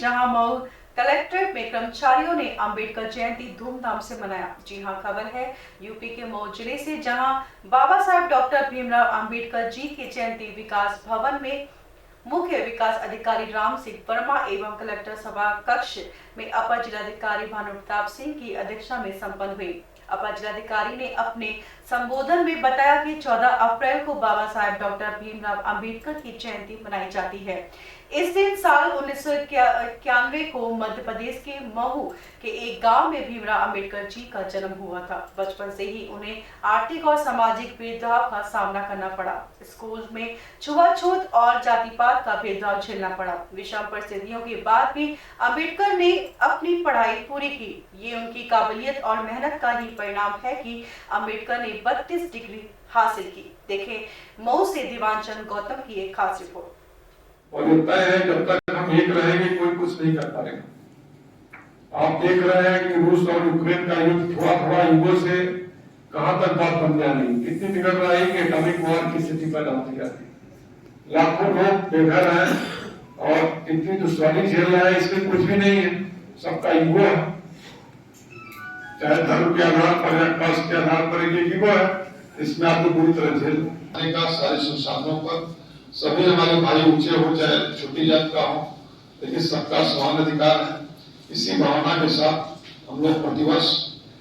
जहां मऊ कलेक्ट्रेट में कर्मचारियों ने अंबेडकर जयंती धूमधाम से मनाया। जी हां, खबर है यूपी के मऊ जिले से, जहां बाबा साहब डॉक्टर भीमराव अंबेडकर जी की जयंती विकास भवन में मुख्य विकास अधिकारी राम सिंह वर्मा एवं कलेक्टर सभा कक्ष में अपर जिलाधिकारी भानु प्रताप सिंह की अध्यक्षता में संपन्न हुई। अपर जिलाधिकारी ने अपने संबोधन में बताया कि 14 अप्रैल को बाबा साहब डॉक्टर भीमराव अंबेडकर की जयंती मनाई जाती है। इस दिन साल 1991 को मध्य प्रदेश के महू के एक गांव में भीमराव अंबेडकर जी का जन्म हुआ था। बचपन से ही उन्हें आर्थिक और सामाजिक भेदभाव का सामना करना पड़ा। स्कूल में छुआछूत और जातिपात का भेदभाव झेलना पड़ा। विषम परिस्थितियों के बाद भी अंबेडकर ने अपनी पढ़ाई पूरी की। ये उनकी काबिलियत और मेहनत का ही परिणाम है कि अंबेडकर ने 32 डिग्री हासिल की। देखें मऊ से दीवानचंद गौतम की एक खास रिपोर्ट। और ये तय है जब तक हम एक रहेंगे कोई कुछ नहीं कर पाएगा। आप देख रहे हैं कि रूस और यूक्रेन का युद्ध थोड़ा थोड़ा ईगो से कहां तक बात बन गया नहीं, कितनी बिगड़ रहा है कि एटॉमिक वॉर की स्थिति पैदा होती जाती है। लाखों लोग बेघर हैं और कितनी दुश्वारी झेल रहे हैं, इसमें कुछ भी नहीं है, सबका ईगो है। चाहे धर्म के आधार पर या कास्ट के आधार पर एक ईगो है, इसमें आपको बुरी तरह झेलने का सारे संसाधनों पर सभी हमारे भाई ऊंचे हो, चाहे छोटी जात का हो, लेकिन सबका समान अधिकार है। इसी भावना के साथ हम लोग प्रतिवर्ष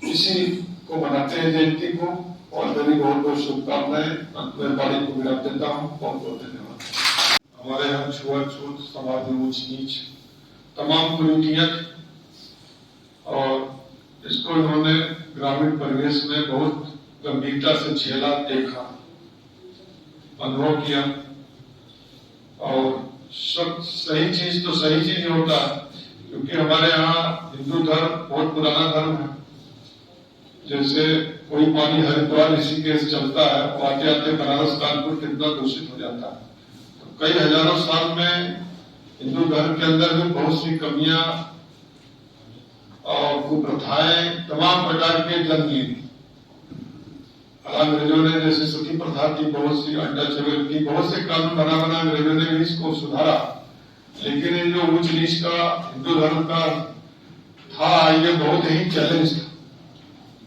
इसी को मनाते हैं जयंती को, और मेरी बहुत बहुत शुभकामनाएं। मैं बाड़ी को विराम देता हूँ। बहुत बहुत धन्यवाद। हमारे यहाँ छुआछूत, समाज में ऊंच नीच, तमाम कुरीतियां, और इसको इन्होंने ग्रामीण परिवेश में बहुत गंभीरता से झेला, देखा, अनुभव किया। और सब सही चीज तो सही चीज होता है, क्योंकि हमारे यहाँ हिंदू धर्म बहुत पुराना धर्म है। जैसे कोई पानी हरिद्वार ऋषिकेश चलता है, वो आते आते बनारस कानपुर कितना दूषित हो जाता है। तो कई हजारों साल में हिंदू धर्म के अंदर भी बहुत सी कमियां और कुप्रथाएं तमाम प्रकार के जन्म ली। अंग्रेजों ने जैसे सती प्रथा की, बहुत सी अनटचेबल की, बहुत से कानून बना अंग्रेजों ने भी इसको सुधारा। लेकिन ये जो उच्च नीच का हिंदू धर्म का था, ये बहुत ही चैलेंज था,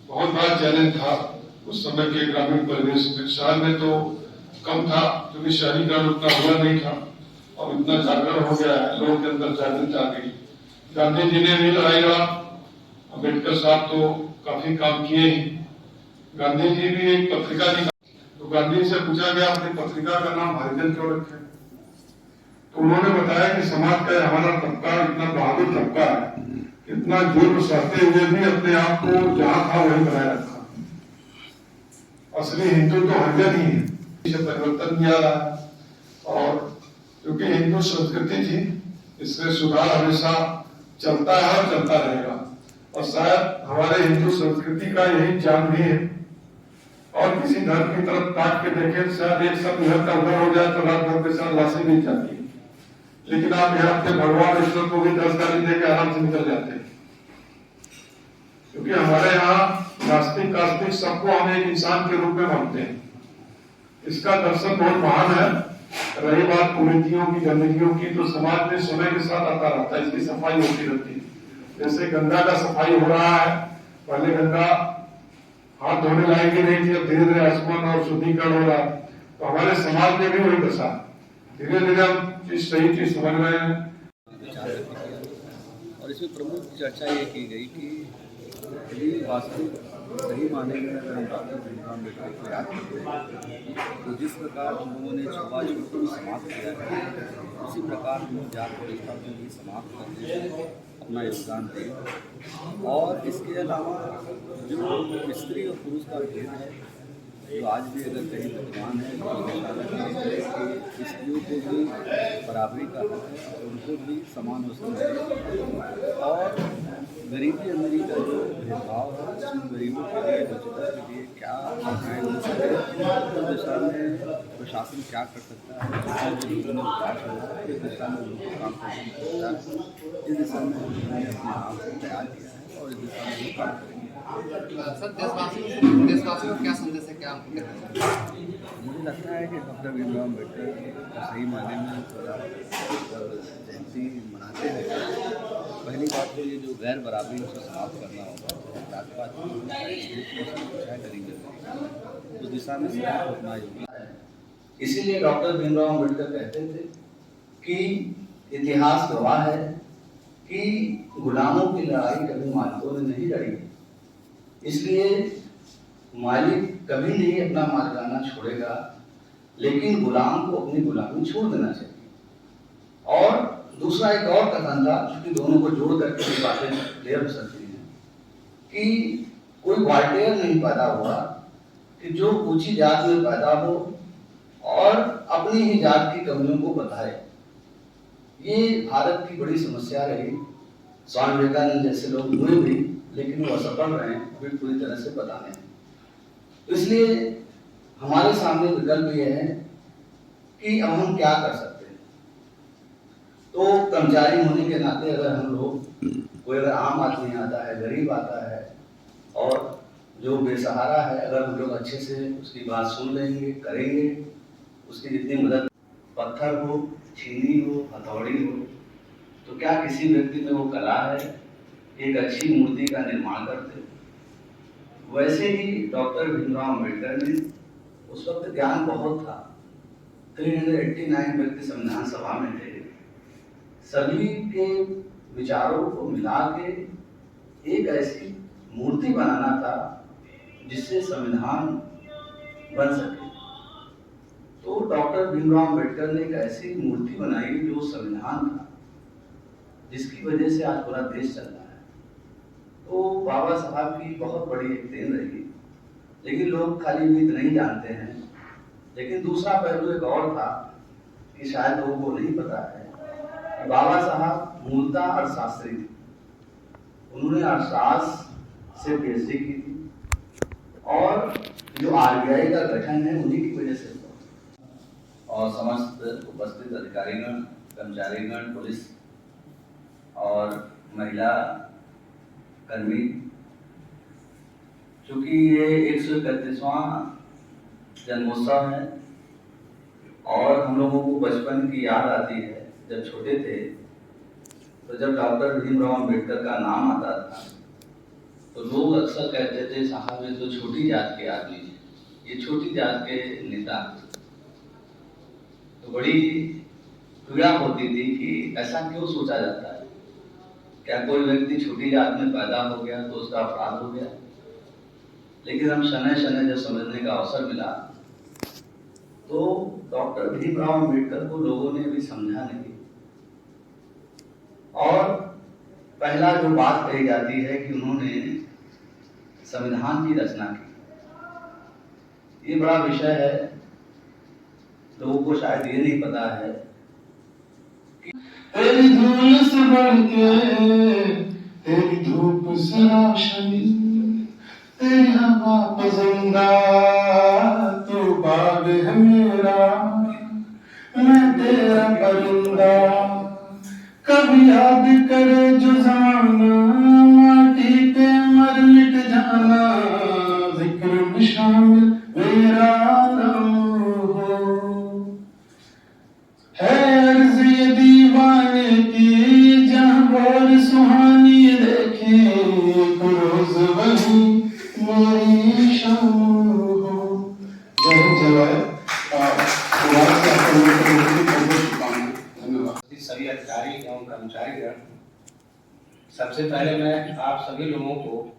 बहुत बड़ा चैलेंज था उस समय के ग्रामीण परिवेश में। शहर में तो कम था, क्योंकि शहरीकरण उतना हुआ नहीं था, और इतना जागरण हो गया है, लोगों के अंदर जागृति आ गई। गांधी जी ने भी लड़ाई लड़ा, अम्बेडकर साहब तो काफी काम किए ही। गांधी जी भी एक पत्रिका निकाली, तो गांधी से पूछा गया अपनी पत्रिका का नाम हरिजन क्यों रखे, तो उन्होंने बताया कि समाज का हमारा तबका इतना बहादुर तबका है, इतना जुर्म सहते हुए भी अपने आप को जहां था वहीं बनाए रखा। असली हिंदू तो हरिजन ही है। इसे परिवर्तन किया रहा है, और क्योंकि हिंदू संस्कृति थी, इसमें सुधार हमेशा चलता है और चलता रहेगा। और शायद हमारे हिंदू संस्कृति का यही जान भी है। और किसी धर्म की तरफ ताक के देखें, शायद एक सब इधर का उधर हो जाए तो रात भर के साथ लाशें मिल जाती है, लेकिन आप यहाँ अपने भगवान ईश्वर को भी 10 गाली देकर आराम से निकल जाते हैं। क्योंकि हमारे यहाँ नास्तिक आस्तिक सबको हम एक इंसान के रूप में मानते हैं। इसका दर्शन बहुत महान है। रही बात कुरीतियों की, गंदगियों की, तो समाज में समय के साथ आता रहता है, इसकी सफाई होती रहती है। जैसे गंगा का सफाई हो रहा है, पहले गंगा हाथ धोने लायक ही नहीं थी, अब धीरे धीरे आसमान और शुद्धिकरण हो रहा है। तो हमारे समाज में भी वही दशा, धीरे धीरे हम इस सही चीज समझ रहे हैं। और इसमें प्रमुख चर्चा ये की गई कि वास्तविक सही माने में अगर हम डॉक्टर भीमराव अम्बेडकर को याद करते हैं, तो जिस प्रकार हम लोगों ने छुआछूत को समाप्त किया है, उसी प्रकार हम जात व्यवस्था को भी समाप्त करने में अपना योगदान दें। और इसके अलावा जो स्त्री और पुरुष का भेद है, जो आज भी अगर कहीं विद्यमान है, कि स्त्रियों को भी बराबरी का हक है और उनको भी समान अवसर मिले। और गरीबी अमीरी का जो भेदभाव है, उसमें गरीबों के लिए, बचतों के लिए क्या उस दिशा में प्रशासन क्या कर सकता है, विकास होगा, इस दिशा में उनको काम करना, इस दिशा में उन्होंने अपने आप को तैयार किया है और इस दिशा में काम करेंगे। सर देशवासियों को क्या संदेश है, क्या आपको कहना चाहिए? मुझे लगता है कि डॉक्टर भीमराव अम्बेडकर का सही मायने में जयंती मनाते हैं। पहली बात तो ये जो गैर बराबरी उसे समाप्त करना होगा, जात-पात गरीब उस दिशा में सभी को अपना योगदान है। इसीलिए डॉक्टर भीमराव अम्बेडकर कहते थे कि इतिहास गवाह है कि गुलामों की लड़ाई कभी मालिकों ने नहीं लड़ी। इसलिए मालिक कभी नहीं अपना मालिकाना छोड़ेगा, लेकिन गुलाम को अपनी गुलामी छोड़ देना चाहिए। और दूसरा एक और कथन था, क्योंकि दोनों को जोड़ करके ये बातें क्लियर हो सकती हैं, कि कोई वॉल्टेयर नहीं पैदा हुआ कि जो ऊंची जात में पैदा हो और अपनी ही जात की कमियों को बताए। ये भारत की बड़ी समस्या रही। स्वामी विवेकानंद जैसे लोग हुए भी, लेकिन वो असफल रहे अभी पूरी तरह से बताने में। तो इसलिए हमारे सामने विकल्प ये है कि अब हम क्या कर सकते हैं। तो कर्मचारी होने के नाते अगर हम लोग, कोई अगर आम आदमी आता है, गरीब आता है और जो बेसहारा है, अगर हम लोग अच्छे से उसकी बात सुन लेंगे, करेंगे, उसकी जितनी मदद, पत्थर हो, छीनी हो, हथौड़ी हो, तो क्या किसी व्यक्ति में वो कला है एक अच्छी मूर्ति का निर्माण करते। वैसे ही डॉक्टर भीमराव अम्बेडकर ने, उस वक्त ज्ञान बहुत था, 389 व्यक्ति संविधान सभा में थे, सभी के विचारों को मिला के एक ऐसी मूर्ति बनाना था जिससे संविधान बन सके। तो डॉक्टर भीमराव अम्बेडकर ने एक ऐसी मूर्ति बनाई जो संविधान था, जिसकी वजह से आज पूरा देश चल रहा है। तो बाबा साहब की बहुत बड़ी एक देन रही, लेकिन लोग खाली भी इतना ही जानते हैं। लेकिन दूसरा पहलू एक और था कि शायद लोगों को नहीं पता है कि बाबा साहब मूलतः अर्थशास्त्री थे। उन्होंने अर्थशास्त्र से पीएचडी की थी और जो आरबीआई का गठन है उन्हीं की वजह से। और समस्त उपस्थित अधिकारीगण, कर्मचारीगण, पुलिस और महिला कर्मी, चूंकि ये 131वां जन्मोत्सव है और हम लोगों को बचपन की याद आती है। जब छोटे थे तो जब डॉक्टर भीमराव अम्बेडकर का नाम आता था तो लोग अक्सर कहते थे, साहब ये तो छोटी जात के आदमी हैं, ये छोटी जात के नेता। तो बड़ी पीड़ा होती थी कि ऐसा क्यों सोचा जाता है, क्या कोई व्यक्ति छोटी जात में पैदा हो गया तो उसका अपराध हो गया। लेकिन हम शनै शनै जब समझने का अवसर मिला तो डॉक्टर भीमराव अम्बेडकर को लोगों ने अभी समझा नहीं। और पहला जो बात कही जाती है कि उन्होंने संविधान की रचना की। ये बड़ा विषय है, लोगों को शायद ये नहीं पता है कि तेरी धूल से बढ़ के, तेरी धूप से रोशनी, तेरी हवा पसंदा, तू बाग है मेरा, मैं तेरा परिंदा। कभी याद करे जो जाना, माटी पे मर मिट जाना, जिक्र में शामिल मेरा नाम हो। है अर्ज़ ये दीवाने की, जहाँ भोर सुहानी देखे, एक रोज वही मेरी शाम हो। जय जय। धन्यवाद। सभी अधिकारी एवं कर्मचारीगण, सबसे पहले मैं आप सभी लोगों को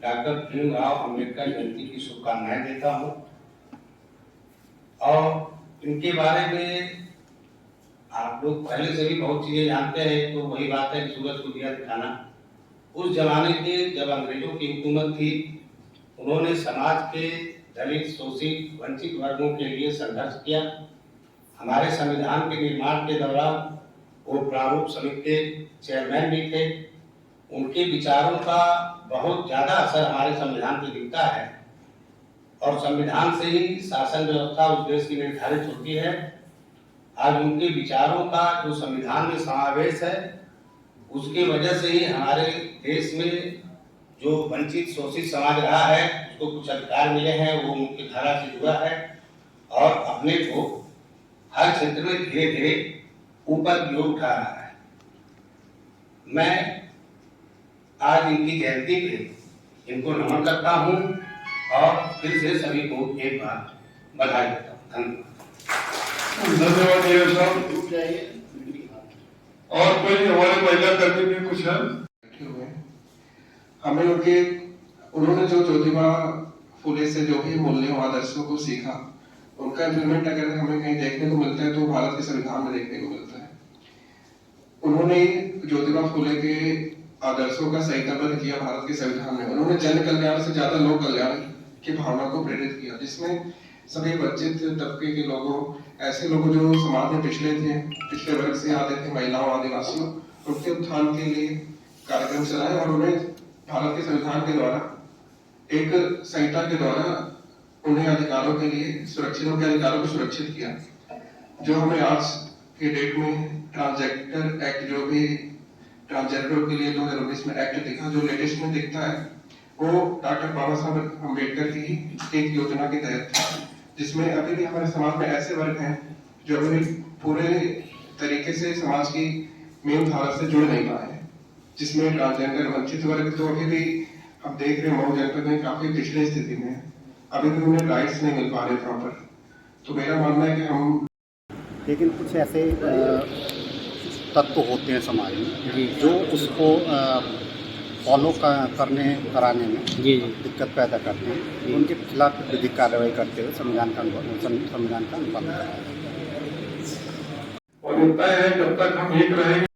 डॉक्टर भीमराव अम्बेडकर जयंती की शुभकामनाएं देता हूं। और इनके बारे में आप लोग पहले से भी बहुत चीजें जानते हैं, तो वही बात है कि सूरज को दिया दिखाना। उस जमाने के जब अंग्रेजों की हुकूमत थी, उन्होंने समाज के दलित, शोषित, वंचित वर्गों के लिए संघर्ष किया। हमारे संविधान के निर्माण के दौरान वो प्रारूप समिति के चेयरमैन भी थे। उनके विचारों का बहुत ज्यादा असर हमारे संविधान पे दिखता है और संविधान से ही शासन व्यवस्था उस देश की निर्धारित होती है। आज उनके विचारों का जो संविधान में समावेश है, उसकी वजह से ही हमारे देश में जो वंचित शोषित समाज रहा है उसको कुछ अधिकार मिले हैं, वो मुख्य धारा से जुड़ा है और अपने को हर क्षेत्र में धीरे धीरे ऊपर की ओर उठा रहा है। मैं आज इनकी जयंती पे इनको नमन करता हूँ और फिर से सभी को एक बार बधाई देता हूँ। धन्यवाद। धन्यवाद साहब। और कोई हमारे महिला कर्मी भी कुछ है? हमें उन्होंने जो ज्योतिबा फुले से जो भी मूल्यों आदर्शों को सीखा, उनका इम्प्लीमेंट अगर हमें कहीं देखने को मिलता है तो भारत के संविधान में देखने को मिलता है। उन्होंने ज्योतिबा फुले के आदर्शों का संहिताबद्ध किया भारत के संविधान में। उन्होंने जन कल्याण से ज्यादा लोक कल्याण की भावना को प्रेरित किया, जिसमें सभी वंचित तबके के लोगों, ऐसे लोगों जो समाज में पिछड़े थे, पिछड़े वर्ग से आते थे, महिलाओं, आदिवासियों, उनके उत्थान के लिए कार्यक्रम चलाए और उन्हें भारत के संविधान के द्वारा एक संहिता के द्वारा उन्हें अधिकारों के लिए सुरक्षित, उनके अधिकारों को सुरक्षित किया। जो हमें आज के डेट में ट्रांसजेंडर एक्ट, जो भी ट्रांसजेंडर के लिए 2019 में एक्ट दिखा, जो लेटेस्ट में दिखता है, वो डॉक्टर बाबा साहब अम्बेडकर की एक योजना के तहत था, जिसमें अभी भी हमारे समाज में ऐसे वर्ग हैं जो अभी पूरे तरीके से समाज की मेन धारा से जुड़ नहीं पाए हैं, जिसमें ट्रांसजेंडर वंचित वर्ग तो अभी भी हम देख रहे हैं मऊ जनपद में काफी पिछड़ी स्थिति में है, अभी भी उन्हें राइट्स नहीं मिल पा रहे प्रॉपर। तो मेरा मानना है कि हम, लेकिन कुछ ऐसे तत्व होते हैं समाज में जो उसको फॉलो कराने में दिक्कत पैदा करते हैं, उनके खिलाफ विधिक कार्रवाई करते हुए संविधान का अनुपालन कराया। और तय है जब तक हम एक रहेंगे